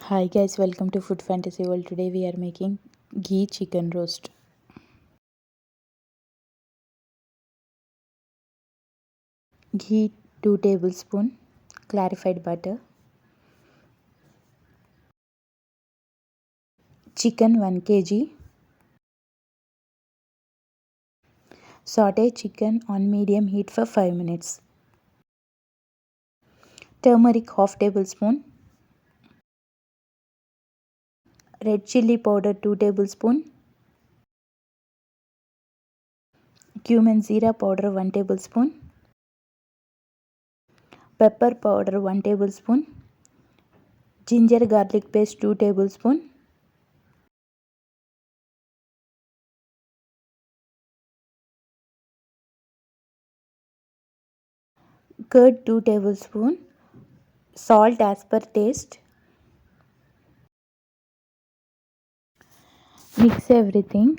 Hi guys, welcome to Food Fantasy World. Today we are making ghee chicken roast. Ghee 2 tablespoon, clarified butter, chicken 1 kg, saute chicken on medium heat for 5 minutes, turmeric half tablespoon, red chilli powder 2 tablespoon, cumin zira powder 1 tablespoon, pepper powder 1 tablespoon, ginger garlic paste 2 tablespoon, curd 2 tablespoon, salt as per taste. Mix everything.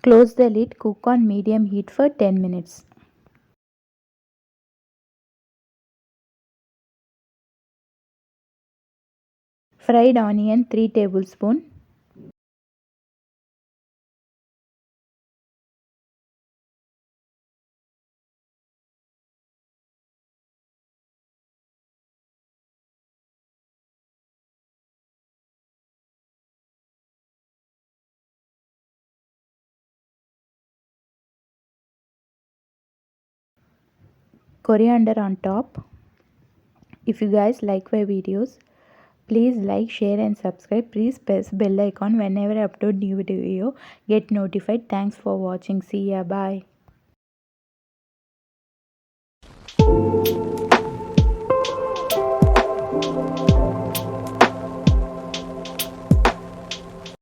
Close the lid, cook on medium heat for 10 minutes. Fried onion 3 tablespoon. Coriander on top. If you guys like my videos, please like, share and subscribe. Please press bell icon whenever I upload new video. Get notified. Thanks for watching. See ya. Bye.